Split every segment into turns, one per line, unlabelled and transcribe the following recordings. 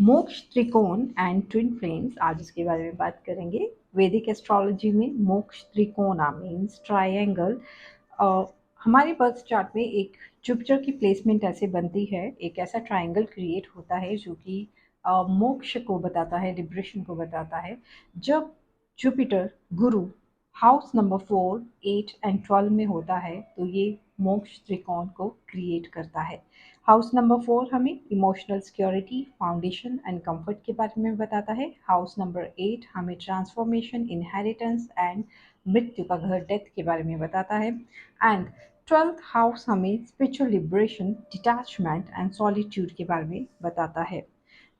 मोक्ष त्रिकोण and twin flames, आज इसके बारे में बात करेंगे। वैदिक एस्ट्रोलॉजी में मोक्ष त्रिकोणा मीन्स ट्रायंगल। हमारे बर्थ चार्ट में एक जुपिटर की प्लेसमेंट ऐसे बनती है, एक ऐसा ट्रायंगल क्रिएट होता है जो कि मोक्ष को बताता है, लिबरेशन को बताता है। जब Jupiter Guru house number 4, 8 and 12 में होता है तो ये मोक्ष त्रिकोण को क्रिएट करता है। हाउस नंबर 4 हमें emotional security, foundation and comfort के बारे में बताता है। हाउस नंबर 8 हमें ट्रांसफॉर्मेशन, इनहेरिटेंस एंड मृत्यु का घर, डेथ के बारे में बताता है। एंड 12th हाउस हमें spiritual liberation, detachment and solitude के बारे में बताता है।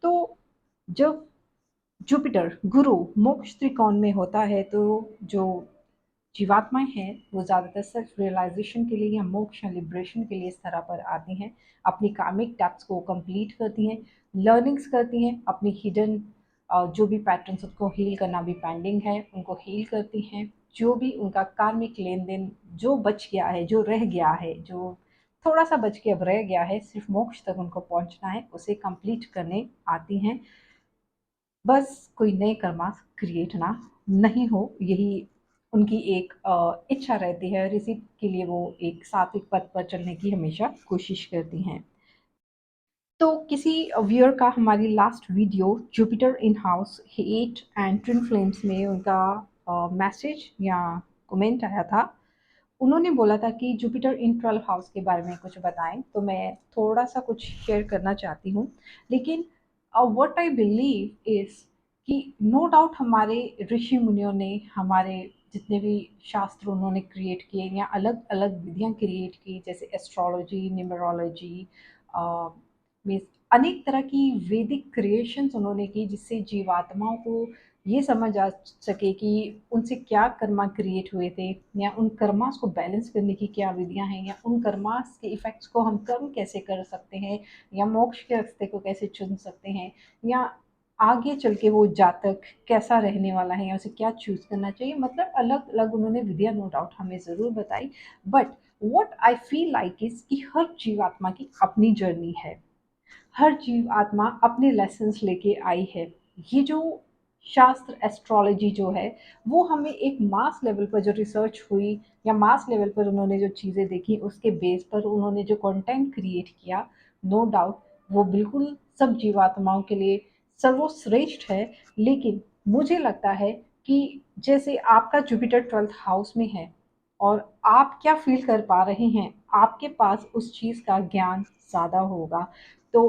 तो जब जुपिटर गुरु मोक्ष त्रिकोण में होता है तो जो जीवात्माएं हैं वो ज़्यादातर सेल्फ रियलाइजेशन के लिए या मोक्ष या लिबरेशन के लिए इस तरह पर आती हैं, अपनी कार्मिक डेप्थ्स को कंप्लीट करती हैं, लर्निंग्स करती हैं, अपनी हिडन जो भी पैटर्न्स उनको हील करना भी पेंडिंग है उनको हील करती हैं। जो भी उनका कार्मिक लेन देन जो बच गया है, जो रह गया है, जो थोड़ा सा बच के अब रह गया है, सिर्फ मोक्ष तक उनको पहुंचना है, उसे कंप्लीट करने आती हैं। बस कोई नए कर्मा क्रिएट ना नहीं हो, यही उनकी एक इच्छा रहती है और इसी के लिए वो एक सात्विक पथ पर चलने की हमेशा कोशिश करती हैं। तो किसी व्यूअर का हमारी last video Jupiter in house 8 and twin flames में उनका मैसेज या कमेंट आया था। उन्होंने बोला था कि जुपिटर इन 12 हाउस के बारे में कुछ बताएं, तो मैं थोड़ा सा कुछ शेयर करना चाहती हूँ। लेकिन व्हाट आई बिलीव इज कि नो डाउट हमारे ऋषि मुनियों ने, हमारे जितने भी शास्त्र उन्होंने क्रिएट किए या अलग अलग विधियां क्रिएट की, जैसे एस्ट्रोलॉजी, न्यूमरोलॉजी, मीन्स अनेक तरह की वैदिक क्रिएशंस उन्होंने की, जिससे जीवात्माओं को ये समझ आ सके कि उनसे क्या कर्मा क्रिएट हुए थे, या उन कर्मास को बैलेंस करने की क्या विधियां हैं, या उन कर्मास के इफेक्ट्स को हम कम कैसे कर सकते हैं, या मोक्ष के रास्ते को कैसे चुन सकते हैं, या आगे चल के वो जातक कैसा रहने वाला है या उसे क्या चूज करना चाहिए। मतलब अलग अलग उन्होंने विधियां नो डाउट हमें ज़रूर बताई। But what I feel like is कि हर जीवात्मा की अपनी जर्नी है, हर जीव आत्मा अपने लेसन्स लेके आई है। ये जो शास्त्र एस्ट्रोलॉजी जो है वो हमें एक मास लेवल पर जो रिसर्च हुई या मास लेवल पर उन्होंने जो चीज़ें देखी उसके बेस पर उन्होंने जो कंटेंट क्रिएट किया, नो डाउट वो बिल्कुल सब जीवात्माओं के लिए सर्वश्रेष्ठ है। लेकिन मुझे लगता है कि जैसे आपका जुपिटर 12th हाउस में है और आप क्या फील कर पा रहे हैं, आपके पास उस चीज़ का ज्ञान ज़्यादा होगा। तो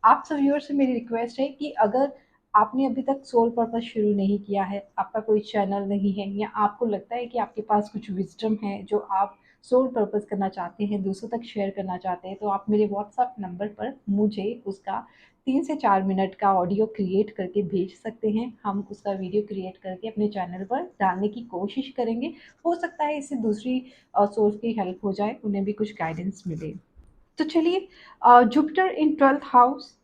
आप सब व्यूअर से मेरी रिक्वेस्ट है कि अगर आपने अभी तक सोल पर्पस शुरू नहीं किया है, आपका कोई चैनल नहीं है, या आपको लगता है कि आपके पास कुछ विजडम है जो आप सोल पर्पस करना चाहते हैं, दूसरों तक शेयर करना चाहते हैं, तो आप मेरे व्हाट्सएप नंबर पर मुझे उसका 3 से 4 मिनट का ऑडियो क्रिएट करके भेज सकते हैं। हम उसका वीडियो क्रिएट करके अपने चैनल पर डालने की कोशिश करेंगे। हो सकता है इससे दूसरी सोर्स की हेल्प हो जाए, उन्हें भी कुछ गाइडेंस मिले। तो चलिए, Jupiter in 12th house,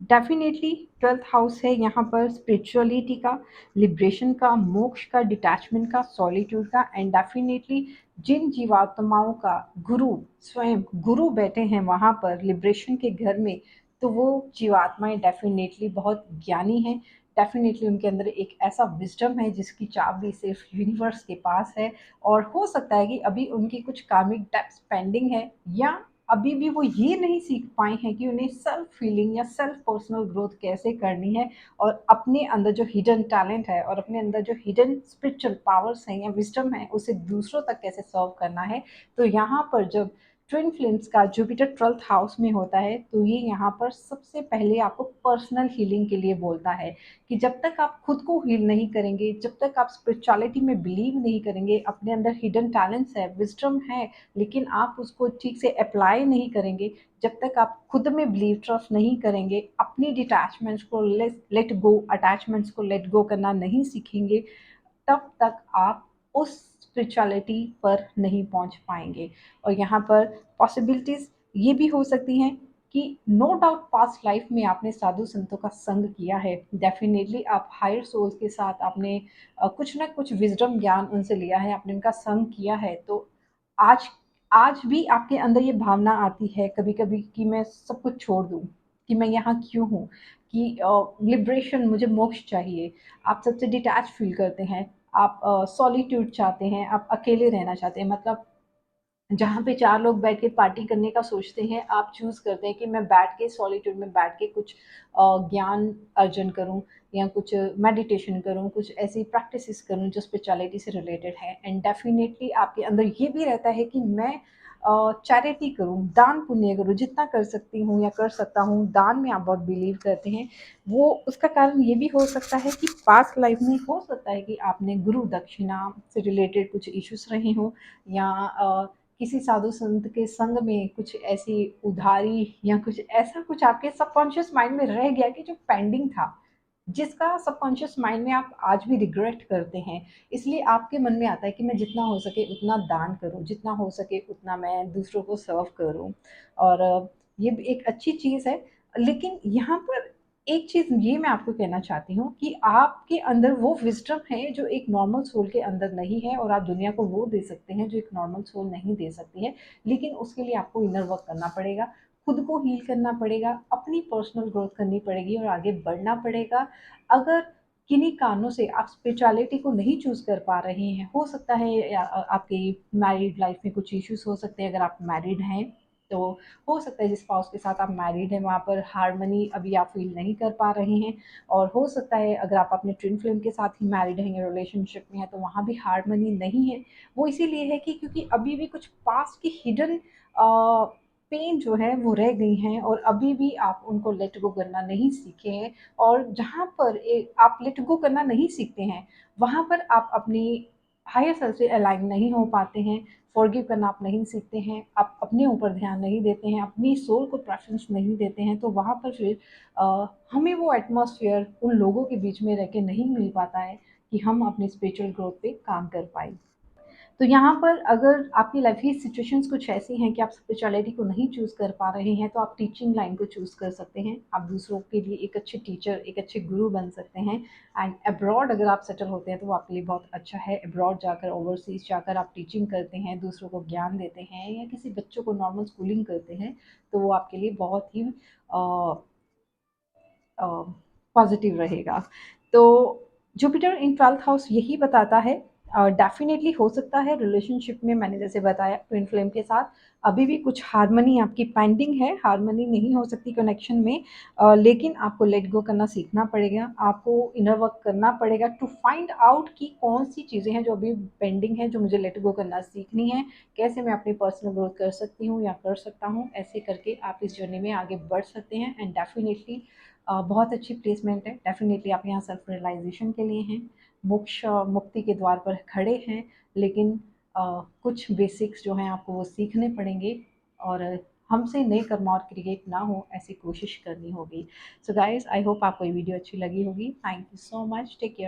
definitely 12th house है यहाँ पर स्पिरिचुअलिटी का, लिबरेशन का, मोक्ष का, डिटैचमेंट का, सॉलिट्यूड का। एंड डेफिनेटली जिन जीवात्माओं का गुरु, स्वयं गुरु बैठे हैं वहाँ पर लिबरेशन के घर में, तो वो जीवात्माएं डेफिनेटली बहुत ज्ञानी हैं। डेफिनेटली उनके अंदर एक ऐसा विजडम है जिसकी चाबी सिर्फ यूनिवर्स के पास है। और हो सकता है कि अभी उनकी कुछ कार्मिक डेप्थ पेंडिंग है, या अभी भी वो ये नहीं सीख पाए हैं कि उन्हें सेल्फ फीलिंग या सेल्फ पर्सनल ग्रोथ कैसे करनी है, और अपने अंदर जो हिडन टैलेंट है और अपने अंदर जो हिडन स्पिरिचुअल पावर्स हैं या विजडम है उसे दूसरों तक कैसे सर्व करना है। तो यहाँ पर जब ट्विन फ्लेम्स का जुपिटर 12th हाउस में होता है तो ये यहाँ पर सबसे पहले आपको पर्सनल हीलिंग के लिए बोलता है कि जब तक आप खुद को हील नहीं करेंगे, जब तक आप स्पिरिचुअलिटी में बिलीव नहीं करेंगे, अपने अंदर हिडन टैलेंट्स है, विजडम है, लेकिन आप उसको ठीक से अप्लाई नहीं करेंगे, जब तक आप खुद में बिलीव ट्रस्ट नहीं करेंगे, अपनी डिटैचमेंट्स को लेट गो, अटैचमेंट्स को लेट गो करना नहीं सीखेंगे, तब तक आप उस स्पिरिचुअलिटी पर नहीं पहुंच पाएंगे। और यहाँ पर पॉसिबिलिटीज ये भी हो सकती हैं कि नो डाउट पास्ट लाइफ में आपने साधु संतों का संग किया है, डेफिनेटली आप हायर सोल्स के साथ आपने कुछ ना कुछ विजडम ज्ञान उनसे लिया है, आपने उनका संग किया है। तो आज आज भी आपके अंदर ये भावना आती है कभी कभी कि मैं सब कुछ छोड़ दूं, कि मैं यहाँ क्यों हूँ, कि लिबरेशन, मुझे मोक्ष चाहिए। आप सबसे डिटैच फील करते हैं, आप सॉलिट्यूड चाहते हैं, आप अकेले रहना चाहते हैं। मतलब जहाँ पे 4 लोग बैठ के पार्टी करने का सोचते हैं, आप चूज़ करते हैं कि मैं बैठ के सॉलिट्यूड में बैठ के कुछ ज्ञान अर्जन करूँ या कुछ मेडिटेशन करूँ, कुछ ऐसी प्रैक्टिसेस करूँ जो स्पिरिचुअलिटी से रिलेटेड है। एंड डेफ़िनेटली आपके अंदर ये भी रहता है कि मैं चैरिटी करूँ, दान पुण्य करूँ, जितना कर सकती हूँ या कर सकता हूँ। दान में आप बहुत बिलीव करते हैं। वो उसका कारण ये भी हो सकता है कि पास्ट लाइफ में हो सकता है कि आपने गुरु दक्षिणा से रिलेटेड कुछ इश्यूज़ रहे हों, या किसी साधु संत के संग में कुछ ऐसी उधारी या कुछ ऐसा कुछ आपके सबकॉन्शियस माइंड में रह गया कि जो पेंडिंग था, जिसका सबकॉन्शियस माइंड में आप आज भी रिग्रेट करते हैं। इसलिए आपके मन में आता है कि मैं जितना हो सके उतना दान करूँ, जितना हो सके उतना मैं दूसरों को सर्व करूँ। और ये भी एक अच्छी चीज़ है। लेकिन यहाँ पर एक चीज़ ये मैं आपको कहना चाहती हूँ कि आपके अंदर वो विज़डम है जो एक नॉर्मल सोल के अंदर नहीं है, और आप दुनिया को वो दे सकते हैं जो एक नॉर्मल सोल नहीं दे सकती है। लेकिन उसके लिए आपको इनर वर्क करना पड़ेगा, खुद को हील करना पड़ेगा, अपनी पर्सनल ग्रोथ करनी पड़ेगी और आगे बढ़ना पड़ेगा। अगर किन्हीं कारणों से आप स्पिरिचुअलिटी को नहीं चूज़ कर पा रहे हैं, हो सकता है आपकी मैरिड लाइफ में कुछ इश्यूज़ हो सकते हैं। अगर आप मैरिड हैं तो हो सकता है जिस स्पाउस के साथ आप मैरिड हैं वहाँ पर हार्मनी अभी आप फील नहीं कर पा रहे हैं। और हो सकता है अगर आप अपने ट्विन फ्लेम के साथ ही मैरिड हैं या रिलेशनशिप में हैं तो वहाँ भी हार्मनी नहीं है। वो इसीलिए है कि क्योंकि अभी भी कुछ पास्ट की हिडन पेन जो है वो रह गई हैं, और अभी भी आप उनको लेट गो करना नहीं सीखे हैं। और जहाँ पर आप लेट गो करना नहीं सीखते हैं, वहाँ पर आप अपनी हायर सेल्फ से अलाइन नहीं हो पाते हैं। फॉरगिव करना आप नहीं सीखते हैं, आप अपने ऊपर ध्यान नहीं देते हैं, अपनी सोल को प्रेफरेंस नहीं देते हैं, तो वहाँ पर फिर हमें वो एटमॉस्फेयर उन लोगों के बीच में रह के नहीं मिल पाता है कि हम अपनी स्पिरिचुअल ग्रोथ पे काम कर पाएँ। तो यहाँ पर अगर आपकी लाइफ की सिचुएशंस कुछ ऐसी हैं कि आप स्पिरिचुअलिटी को नहीं चूज़ कर पा रहे हैं, तो आप टीचिंग लाइन को चूज़ कर सकते हैं। आप दूसरों के लिए एक अच्छे टीचर, एक अच्छे गुरु बन सकते हैं। एंड अब्रॉड अगर आप सेटल होते हैं तो वो आपके लिए बहुत अच्छा है। अब्रॉड जाकर, ओवरसीज़ जाकर आप टीचिंग करते हैं, दूसरों को ज्ञान देते हैं या किसी बच्चों को नॉर्मल स्कूलिंग करते हैं, तो वो आपके लिए बहुत ही पॉजिटिव रहेगा। तो जुपिटर इन 12th हाउस यही बताता है। डेफिनेटली हो सकता है रिलेशनशिप में, मैंने जैसे बताया ट्विन फ्लेम के साथ अभी भी कुछ हार्मनी आपकी पेंडिंग है, हार्मनी नहीं हो सकती कनेक्शन में। लेकिन आपको लेट गो करना सीखना पड़ेगा, आपको इनर वर्क करना पड़ेगा टू फाइंड आउट कि कौन सी चीज़ें हैं जो अभी पेंडिंग हैं, जो मुझे लेट गो करना सीखनी है, कैसे मैं अपनी पर्सनल ग्रोथ कर सकती हूँ या कर सकता हूँ। ऐसे करके आप इस जर्नी में आगे बढ़ सकते हैं। एंड डेफिनेटली बहुत अच्छी प्लेसमेंट है। डेफिनेटली आप यहाँ सेल्फ रियलाइजेशन के लिए हैं, मोक्ष मुक्ति के द्वार पर खड़े हैं। लेकिन कुछ बेसिक्स जो हैं आपको वो सीखने पड़ेंगे, और हमसे नए कर्म और क्रिएट ना हो ऐसी कोशिश करनी होगी। सो गाइज, आई होप आपको ये वीडियो अच्छी लगी होगी। Thank you so much, take care.